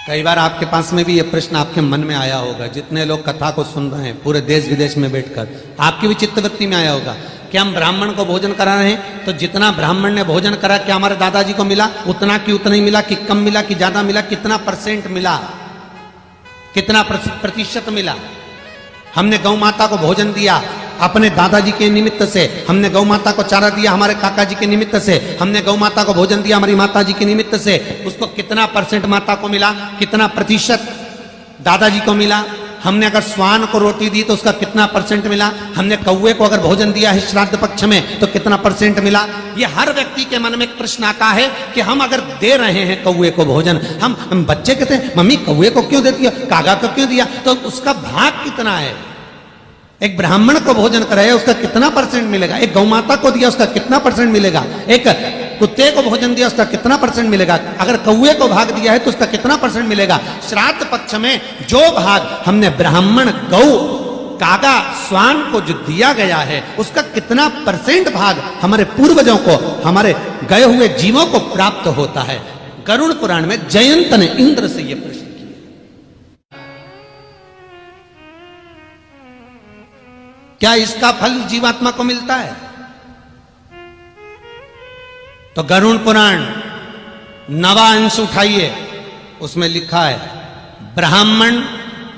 कई बार आपके पास में भी ये प्रश्न आपके मन में आया होगा, जितने लोग कथा को सुन रहे हैं पूरे देश विदेश में बैठकर, आपकी भी चित्तवृत्ति में आया होगा कि हम ब्राह्मण को भोजन करा रहे हैं, तो जितना ब्राह्मण ने भोजन करा क्या हमारे दादाजी को मिला उतना कि उतना ही मिला, कि कम मिला कि ज्यादा मिला, कितना परसेंट मिला, कितना प्रतिशत मिला। हमने गौ माता को भोजन दिया अपने दादाजी के निमित्त से, हमने गौ माता को चारा दिया हमारे काका जी के निमित्त से, हमने गौ माता को भोजन दिया हमारी माता जी के निमित्त से, उसको कितना परसेंट माता को मिला, कितना प्रतिशत दादाजी को मिला। हमने अगर स्वान को रोटी दी तो उसका कितना परसेंट मिला, हमने कौवे को अगर भोजन दिया है श्राद्ध पक्ष में तो कितना परसेंट मिला। ये हर व्यक्ति के मन में एक प्रश्न आता है कि हम अगर दे रहे हैं कौवे को भोजन, हम बच्चे कहते हैं मम्मी कौवे को क्यों देती है, कागा को क्यों दिया, तो उसका भाग कितना है। एक ब्राह्मण को भोजन कराया उसका कितना परसेंट मिलेगा, एक गौ माता को दिया उसका कितना परसेंट मिलेगा, एक कुत्ते को भोजन दिया उसका कितना परसेंट मिलेगा, अगर कौवे को भाग दिया है तो उसका कितना परसेंट मिलेगा। श्राद्ध पक्ष में जो भाग हमने ब्राह्मण, गौ, कागा, स्वान को जो दिया गया है उसका कितना परसेंट भाग हमारे पूर्वजों को, हमारे गए हुए जीवों को प्राप्त होता है। गरुड़ पुराण में जयंत ने इंद्र से यह प्रश्न, क्या इसका फल जीवात्मा को मिलता है। तो गरुड़ पुराण 9वां अंश उठाइए, उसमें लिखा है ब्राह्मण,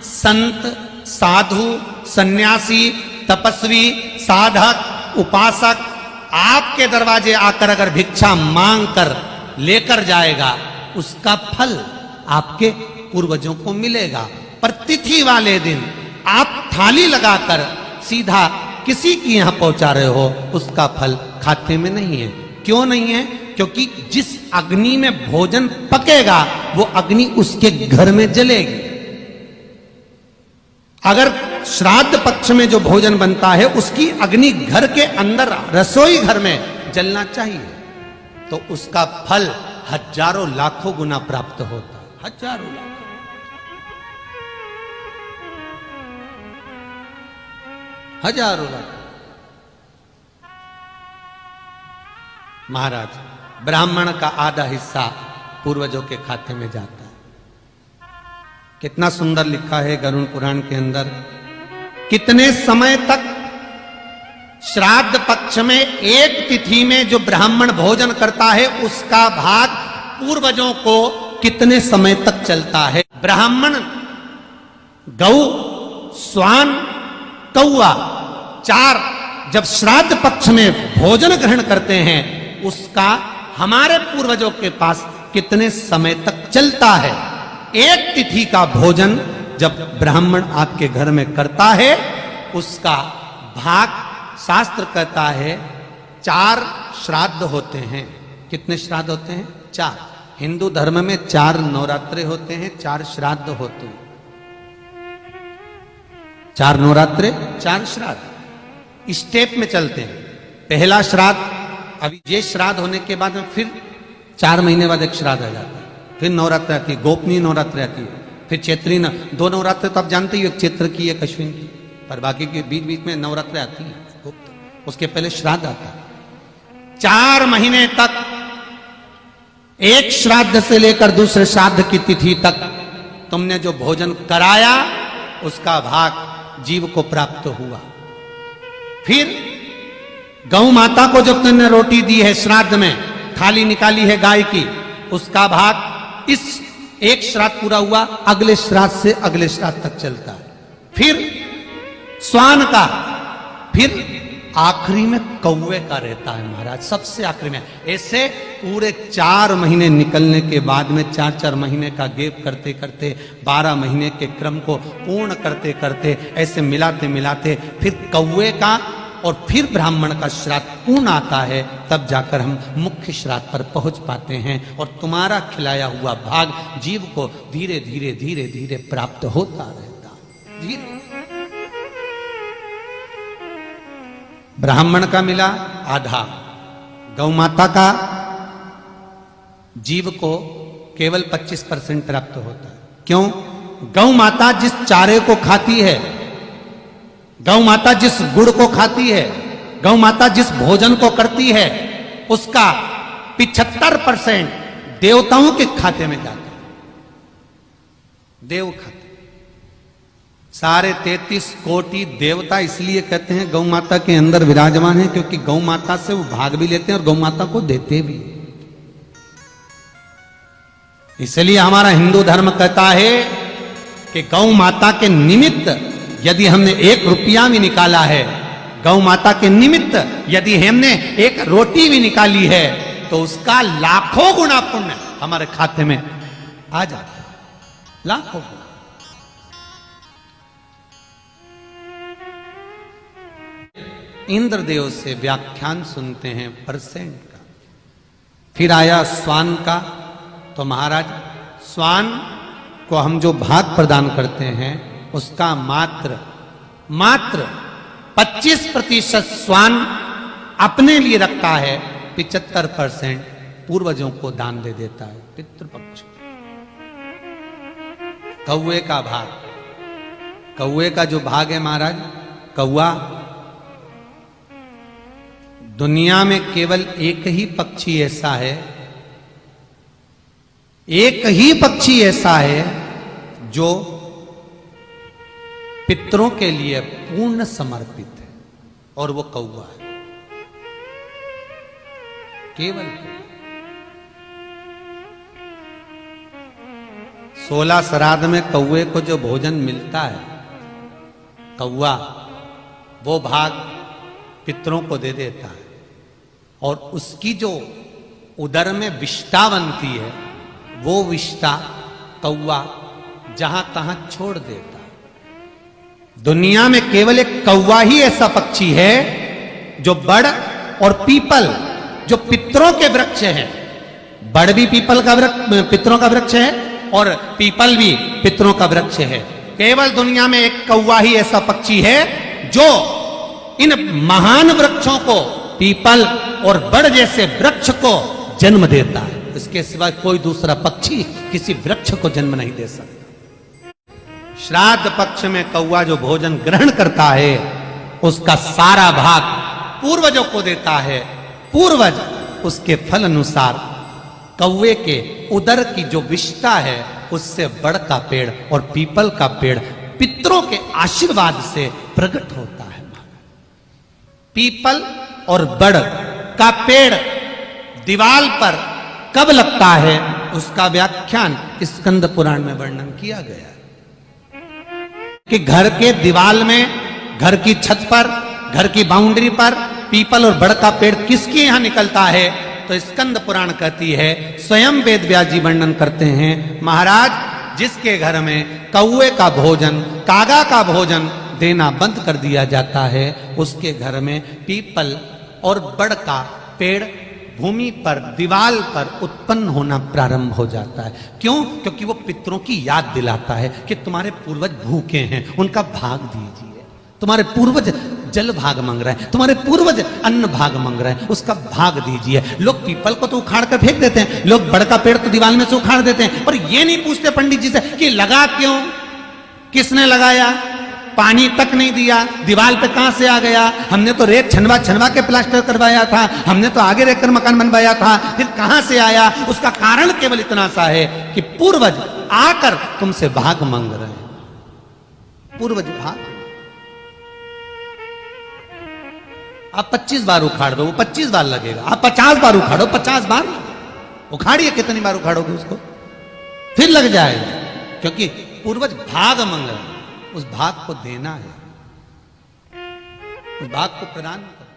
संत, साधु, सन्यासी, तपस्वी, साधक, उपासक आपके दरवाजे आकर अगर भिक्षा मांग कर लेकर जाएगा उसका फल आपके पूर्वजों को मिलेगा। पर तिथि वाले दिन आप थाली लगाकर सीधा किसी की यहां पहुंचा रहे हो उसका फल खाते में नहीं है। क्यों नहीं है? क्योंकि जिस अग्नि में भोजन पकेगा वो अग्नि उसके घर में जलेगी। अगर श्राद्ध पक्ष में जो भोजन बनता है उसकी अग्नि घर के अंदर रसोई घर में जलना चाहिए, तो उसका फल हजारों लाखों गुना प्राप्त होता है। हजारों लाख, हजारों लाख। महाराज, ब्राह्मण का आधा हिस्सा पूर्वजों के खाते में जाता है। कितना सुंदर लिखा है गरुड़ पुराण के अंदर, कितने समय तक श्राद्ध पक्ष में एक तिथि में जो ब्राह्मण भोजन करता है उसका भाग पूर्वजों को कितने समय तक चलता है। ब्राह्मण, गौ, स्वान, कौआ, 4 जब श्राद्ध पक्ष में भोजन ग्रहण करते हैं उसका हमारे पूर्वजों के पास कितने समय तक चलता है। एक तिथि का भोजन जब ब्राह्मण आपके घर में करता है उसका भाग शास्त्र कहता है 4 श्राद्ध होते हैं। कितने श्राद्ध होते हैं? 4। हिंदू धर्म में 4 नवरात्रे होते हैं, 4 श्राद्ध होते हैं। 4 नवरात्रे, 4 श्राद्ध स्टेप में चलते हैं। पहला श्राद्ध, अभी ये श्राद्ध होने के बाद में फिर 4 महीने बाद एक श्राद्ध आ जाता है, फिर नवरात्र आती है, गोपनीय नवरात्र आती है, फिर चैत्री 2 नवरात्र तो आप जानते ही, एक चैत्र की एक अश्विन की, पर बाकी के बीच बीच में नवरात्र आती है गुप्त, उसके पहले श्राद्ध आता है। 4 महीने तक एक श्राद्ध से लेकर दूसरे श्राद्ध की तिथि तक तुमने जो भोजन कराया उसका भाग जीव को प्राप्त हुआ। फिर गौ माता को जब तुमने रोटी दी है श्राद्ध में, थाली निकाली है गाय की, उसका भाग इस एक श्राद्ध पूरा हुआ, अगले श्राद्ध से अगले श्राद्ध तक चलता है। फिर स्वान का, फिर आखिरी में कौवे का रहता है महाराज, सबसे आखिरी में। ऐसे पूरे 4 महीने निकलने के बाद में 4-4 महीने का गैप करते करते 12 महीने के क्रम को पूर्ण करते करते ऐसे मिलाते मिलाते फिर कौवे का और फिर ब्राह्मण का श्राद्ध पूर्ण आता है, तब जाकर हम मुख्य श्राद्ध पर पहुंच पाते हैं और तुम्हारा खिलाया हुआ भाग जीव को धीरे धीरे धीरे धीरे प्राप्त होता रहता है। धीरे ब्राह्मण का मिला आधा, गौ माता का जीव को केवल 25% प्राप्त होता है। क्यों? गौ माता जिस चारे को खाती है, गौ माता जिस गुड़ को खाती है, गौ माता जिस भोजन को करती है, उसका 75% देवताओं के खाते में जाता है। देव खाते। सारे 33 कोटि देवता इसलिए कहते हैं गौ माता के अंदर विराजमान है, क्योंकि गौ माता से वो भाग भी लेते हैं और गौ माता को देते भी। इसलिए हमारा हिंदू धर्म कहता है कि गौ माता के निमित्त यदि हमने 1 रुपया भी निकाला है, गौ माता के निमित्त यदि हमने 1 रोटी भी निकाली है, तो उसका लाखों गुना पुण्य हमारे खाते में आ जाता है, लाखों गुना। इंद्रदेव से व्याख्यान सुनते हैं परसेंट का। फिर आया स्वान का, तो महाराज स्वान को हम जो भाग प्रदान करते हैं उसका मात्र 25% स्वान अपने लिए रखता है, 75% पूर्वजों को दान दे देता है, पितृपक्ष। कौए का भाग, कौए का जो भाग है महाराज, कौआ दुनिया में केवल एक ही पक्षी ऐसा है, एक ही पक्षी ऐसा है जो पितरों के लिए पूर्ण समर्पित है, और वो कौआ है, केवल 16 श्राद्ध में कौए को जो भोजन मिलता है, कौआ वो भाग पितरों को दे देता है, और उसकी जो उदर में विष्ठा बनती है, वो विष्ठा कौआ जहां तहां छोड़ देता है। दुनिया में केवल एक कौआ ही ऐसा पक्षी है जो बड़ और पीपल, जो पितरों के वृक्ष हैं, बड़ भी पीपल का वृक्ष, पितरों का वृक्ष है, और पीपल भी पितरों का वृक्ष है। केवल दुनिया में एक कौआ ही ऐसा पक्षी है जो इन महान वृक्षों को, पीपल और बड़ जैसे वृक्ष को जन्म देता है। इसके सिवा कोई दूसरा पक्षी किसी वृक्ष को जन्म नहीं दे सकता। श्राद्ध पक्ष में कौआ जो भोजन ग्रहण करता है, उसका सारा भाग पूर्वजों को देता है। पूर्वज उसके फल अनुसार कौए के उदर की जो विष्ठा है, उससे बड़ का पेड़ और पीपल का पेड़ पितरों के आशीर्वाद से प्रकट होता है। पीपल और बड़ का पेड़ दीवाल पर कब लगता है, उसका व्याख्यान स्कंद पुराण में वर्णन किया गया कि घर के दीवाल में, घर की छत पर, घर की बाउंड्री पर पीपल और बड़ का पेड़ किसके यहां निकलता है, तो स्कंद पुराण कहती है, स्वयं वेद व्यास जी वर्णन करते हैं, महाराज जिसके घर में कौए का भोजन, कागा का भोजन देना बंद कर दिया जाता है, उसके घर में पीपल और बड़ का पेड़ भूमि पर, दीवाल पर उत्पन्न होना प्रारंभ हो जाता है। क्यों? क्योंकि वो पितरों की याद दिलाता है कि तुम्हारे पूर्वज भूखे हैं, उनका भाग दीजिए। तुम्हारे पूर्वज जल भाग मांग रहे हैं, तुम्हारे पूर्वज अन्न भाग मांग रहे हैं, उसका भाग दीजिए। लोग पीपल को तो उखाड़ कर फेंक देते हैं, लोग बड़ का पेड़ तो दीवार में से उखाड़ देते हैं, पर ये नहीं पूछते पंडित जी से कि लगा क्यों, किसने लगाया, पानी तक नहीं दिया, दीवार पे कहां से आ गया, हमने तो रेत छनवा के प्लास्टर करवाया था, हमने तो आगे रहकर मकान बनवाया था, फिर कहां से आया। उसका कारण केवल इतना सा है कि पूर्वज आकर तुमसे भाग मांग रहे हैं। पूर्वज भाग, आप 25 बार उखाड़ दो, वो 25 बार लगेगा। आप 50 बार उखाड़ो, 50 बार उखाड़िए, कितनी बार उखाड़ोगे उसको, फिर लग जाएगा। क्योंकि पूर्वज भाग मांग रहे हैं, उस भाग को देना है, उस भाग को प्रदान करना।